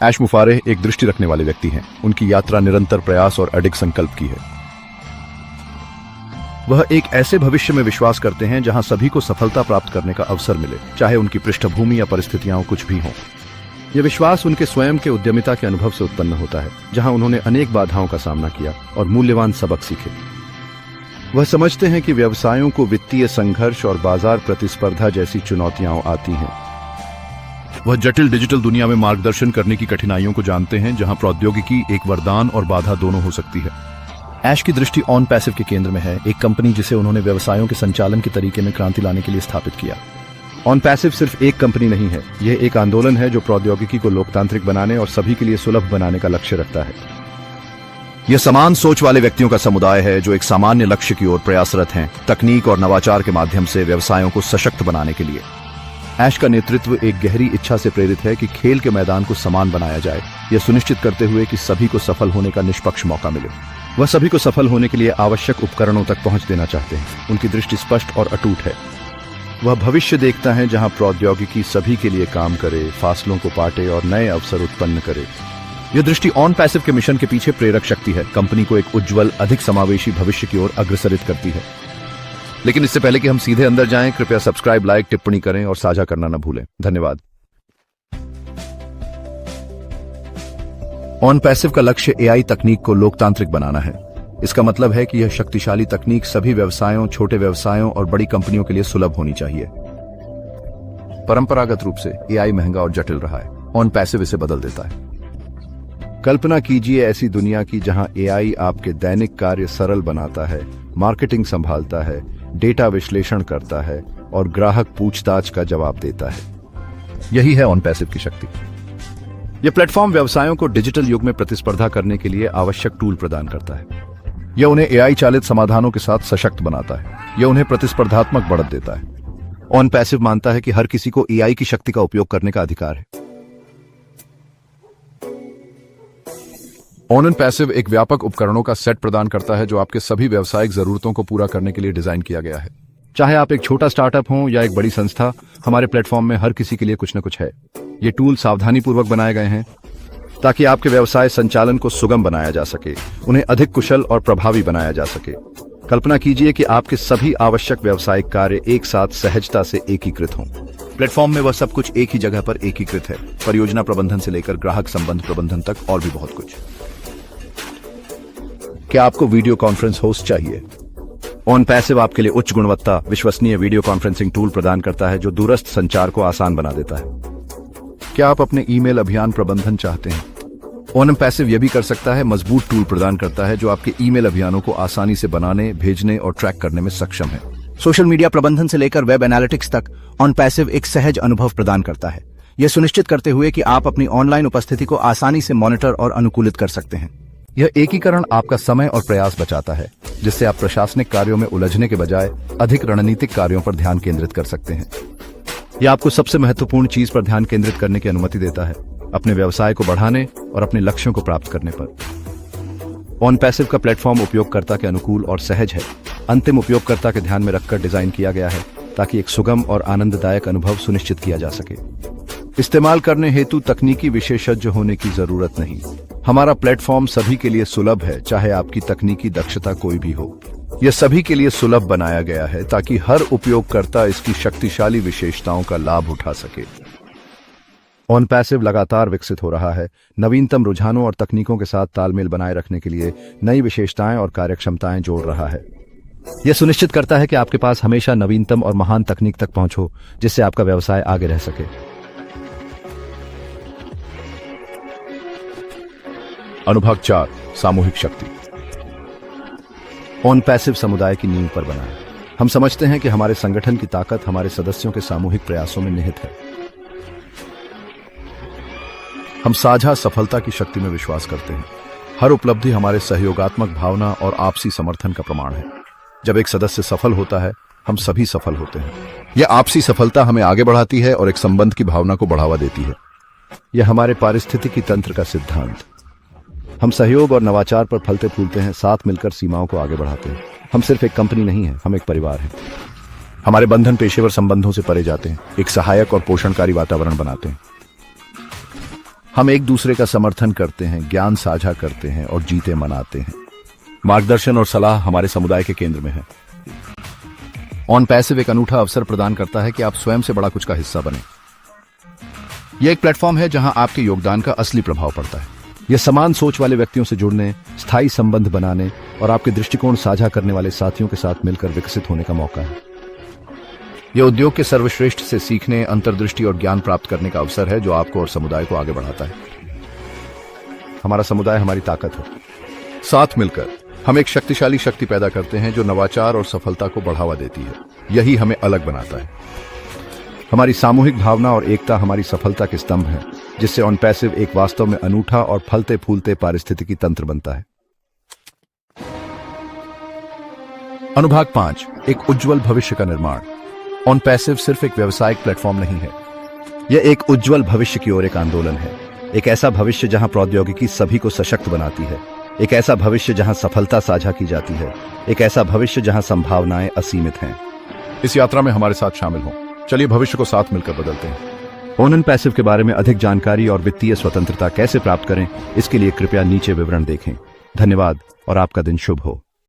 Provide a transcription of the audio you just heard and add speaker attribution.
Speaker 1: ऐश मुफारेह एक दृष्टि रखने वाले व्यक्ति हैं। उनकी यात्रा निरंतर प्रयास और अडिग संकल्प की है। वह एक ऐसे भविष्य में विश्वास करते हैं जहां सभी को सफलता प्राप्त करने का अवसर मिले, चाहे उनकी पृष्ठभूमि या परिस्थितियां कुछ भी हों। यह विश्वास उनके स्वयं के उद्यमिता के अनुभव से उत्पन्न होता है, जहां उन्होंने अनेक बाधाओं का सामना किया और मूल्यवान सबक सीखे। वह समझते हैं कि व्यवसायों को वित्तीय संघर्ष और बाजार प्रतिस्पर्धा जैसी चुनौतियां आती हैं। वह जटिल डिजिटल दुनिया में मार्गदर्शन करने की कठिनाइयों को जानते हैं, जहां प्रौद्योगिकी एक वरदान और बाधा दोनों हो सकती है। ऐश की दृष्टि ऑन पैसिव के केंद्र में है, एक कंपनी जिसे उन्होंने व्यवसायों के संचालन के तरीके में क्रांति लाने के लिए स्थापित किया। ऑन पैसिव सिर्फ एक कंपनी नहीं है, यह एक आंदोलन है जो प्रौद्योगिकी को लोकतांत्रिक बनाने और सभी के लिए सुलभ बनाने का लक्ष्य रखता है। यह समान सोच वाले व्यक्तियों का समुदाय है जो एक सामान्य लक्ष्य की ओर प्रयासरत हैं, तकनीक और नवाचार के माध्यम से व्यवसायों को सशक्त बनाने के लिए। ऐश का नेतृत्व एक गहरी इच्छा से प्रेरित है कि खेल के मैदान को समान बनाया जाए, यह सुनिश्चित करते हुए कि सभी को सफल होने का निष्पक्ष मौका मिले। वह सभी को सफल होने के लिए आवश्यक उपकरणों तक पहुंच देना चाहते हैं। उनकी दृष्टि स्पष्ट और अटूट है। वह भविष्य देखता है जहां प्रौद्योगिकी सभी के लिए काम करे, फासलों को पाटे और नए अवसर उत्पन्न करे। यह दृष्टि ऑन पैसिव के मिशन के पीछे प्रेरक शक्ति है, कंपनी को एक उज्जवल, अधिक समावेशी भविष्य की ओर अग्रसरित करती है। लेकिन इससे पहले कि हम सीधे अंदर जाएं, कृपया सब्सक्राइब, लाइक, टिप्पणी करें और साझा करना न भूलें। धन्यवाद। ऑन पैसिव का लक्ष्य एआई तकनीक को लोकतांत्रिक बनाना है। इसका मतलब है कि यह शक्तिशाली तकनीक सभी व्यवसायों, छोटे व्यवसायों और बड़ी कंपनियों के लिए सुलभ होनी चाहिए। परंपरागत रूप से एआई महंगा और जटिल रहा है, ऑन पैसिव इसे बदल देता है। कल्पना कीजिए ऐसी दुनिया की जहां एआई आपके दैनिक कार्य सरल बनाता है, मार्केटिंग संभालता है, डेटा विश्लेषण करता है और ग्राहक पूछताछ का जवाब देता है। यही है ऑन पैसिव की शक्ति। यह प्लेटफॉर्म व्यवसायों को डिजिटल युग में प्रतिस्पर्धा करने के लिए आवश्यक टूल प्रदान करता है। यह उन्हें एआई चालित समाधानों के साथ सशक्त बनाता है। यह उन्हें प्रतिस्पर्धात्मक बढ़त देता है। ऑन पैसिव मानता है कि हर किसी को एआई की शक्ति का उपयोग करने का अधिकार है। ऑन पैसिव एक व्यापक उपकरणों का सेट प्रदान करता है जो आपके सभी व्यावसायिक जरूरतों को पूरा करने के लिए डिजाइन किया गया है। चाहे आप एक छोटा स्टार्टअप हो या एक बड़ी संस्था, हमारे प्लेटफॉर्म में हर किसी के लिए कुछ न कुछ है। ये टूल सावधानीपूर्वक बनाए गए हैं ताकि आपके व्यवसाय संचालन को सुगम बनाया जा सके, उन्हें अधिक कुशल और प्रभावी बनाया जा सके। कल्पना कीजिए कि आपके सभी आवश्यक व्यावसायिक कार्य एक साथ सहजता से एकीकृत हों। प्लेटफॉर्म में वह सब कुछ एक ही जगह पर एकीकृत है, परियोजना प्रबंधन से लेकर ग्राहक संबंध प्रबंधन तक और भी बहुत कुछ। क्या आपको वीडियो कॉन्फ्रेंस होस्ट चाहिए? ऑन पैसिव आपके लिए उच्च गुणवत्ता, विश्वसनीय वीडियो कॉन्फ्रेंसिंग टूल प्रदान करता है जो दूरस्थ संचार को आसान बना देता है। क्या आप अपने ईमेल अभियान प्रबंधन चाहते हैं? ऑन पैसिव यह भी कर सकता है, मजबूत टूल प्रदान करता है जो आपके ईमेल अभियानों को आसानी से बनाने, भेजने और ट्रैक करने में सक्षम है।
Speaker 2: सोशल मीडिया प्रबंधन से लेकर वेब एनालिटिक्स तक ऑन पैसिव एक सहज अनुभव प्रदान करता है, यह सुनिश्चित करते हुए कि आप अपनी ऑनलाइन उपस्थिति को आसानी से मॉनिटर और अनुकूलित कर सकते हैं।
Speaker 1: यह एकीकरण आपका समय और प्रयास बचाता है, जिससे आप प्रशासनिक कार्यों में उलझने के बजाय अधिक रणनीतिक कार्यों पर ध्यान केंद्रित कर सकते हैं। यह आपको सबसे महत्वपूर्ण चीज पर ध्यान केंद्रित करने की अनुमति देता है, अपने व्यवसाय को बढ़ाने और अपने लक्ष्यों को प्राप्त करने पर। ऑन पैसिव का प्लेटफॉर्म उपयोगकर्ता के अनुकूल और सहज है, अंतिम उपयोगकर्ता के ध्यान में रखकर डिजाइन किया गया है ताकि एक सुगम और आनंददायक अनुभव सुनिश्चित किया जा सके। इस्तेमाल करने हेतु तकनीकी विशेषज्ञ होने की जरूरत नहीं। हमारा प्लेटफॉर्म सभी के लिए सुलभ है, चाहे आपकी तकनीकी दक्षता कोई भी हो। यह सभी के लिए सुलभ बनाया गया है ताकि हर उपयोगकर्ता इसकी शक्तिशाली विशेषताओं का लाभ उठा सके। ऑन पैसिव लगातार विकसित हो रहा है, नवीनतम रुझानों और तकनीकों के साथ तालमेल बनाए रखने के लिए नई विशेषताएं और कार्यक्षमताएं जोड़ रहा है। यह सुनिश्चित करता है कि आपके पास हमेशा नवीनतम और महान तकनीक तक पहुंच हो, जिससे आपका व्यवसाय आगे रह सके। अनुभव 4, सामूहिक शक्ति। ऑन पैसिव समुदाय की नींव पर बना है। हम समझते हैं कि हमारे संगठन की ताकत हमारे सदस्यों के सामूहिक प्रयासों में निहित है। हम साझा सफलता की शक्ति में विश्वास करते हैं। हर उपलब्धि हमारे सहयोगात्मक भावना और आपसी समर्थन का प्रमाण है। जब एक सदस्य सफल होता है, हम सभी सफल होते हैं। यह आपसी सफलता हमें आगे बढ़ाती है और एक संबंध की भावना को बढ़ावा देती है। यह हमारे पारिस्थितिकी तंत्र का सिद्धांत। हम सहयोग और नवाचार पर फलते फूलते हैं, साथ मिलकर सीमाओं को आगे बढ़ाते हैं। हम सिर्फ एक कंपनी नहीं है, हम एक परिवार हैं। हमारे बंधन पेशेवर संबंधों से परे जाते हैं, एक सहायक और पोषणकारी वातावरण बनाते हैं। हम एक दूसरे का समर्थन करते हैं, ज्ञान साझा करते हैं और जीते मनाते हैं। मार्गदर्शन और सलाह हमारे समुदाय के केंद्र में है।
Speaker 2: ऑन पैसिव एक अनूठा अवसर प्रदान करता है कि आप स्वयं से बड़ा कुछ का हिस्सा बने। यह एक प्लेटफॉर्म है जहां आपके योगदान का असली प्रभाव पड़ता है।
Speaker 1: यह समान सोच वाले व्यक्तियों से जुड़ने, स्थायी संबंध बनाने और आपके दृष्टिकोण साझा करने वाले साथियों के साथ मिलकर विकसित होने का मौका है। यह उद्योग के सर्वश्रेष्ठ से सीखने, अंतर्दृष्टि और ज्ञान प्राप्त करने का अवसर है जो आपको और समुदाय को आगे बढ़ाता है। हमारा समुदाय हमारी ताकत है। साथ मिलकर हम एक शक्तिशाली शक्ति पैदा करते हैं जो नवाचार और सफलता को बढ़ावा देती है। यही हमें अलग बनाता है। हमारी सामूहिक भावना और एकता हमारी सफलता के स्तंभ हैं, जिससे ऑन पैसिव एक वास्तव में अनूठा और फलते फूलते पारिस्थितिकी तंत्र बनता है। अनुभाग 5, एक उज्जवल भविष्य का निर्माण। ऑन पैसिव सिर्फ एक व्यावसायिक प्लेटफॉर्म नहीं है, यह एक उज्जवल भविष्य की ओर एक आंदोलन है। एक ऐसा भविष्य जहां प्रौद्योगिकी सभी को सशक्त बनाती है, एक ऐसा भविष्य जहां सफलता साझा की जाती है, एक ऐसा भविष्य जहां संभावनाएं असीमित हैं। इस यात्रा में हमारे साथ शामिल हों। चलिए भविष्य को साथ मिलकर बदलते हैं।
Speaker 2: ऑन पैसिव के बारे में अधिक जानकारी और वित्तीय स्वतंत्रता कैसे प्राप्त करें, इसके लिए कृपया नीचे विवरण देखें। धन्यवाद और आपका दिन शुभ हो।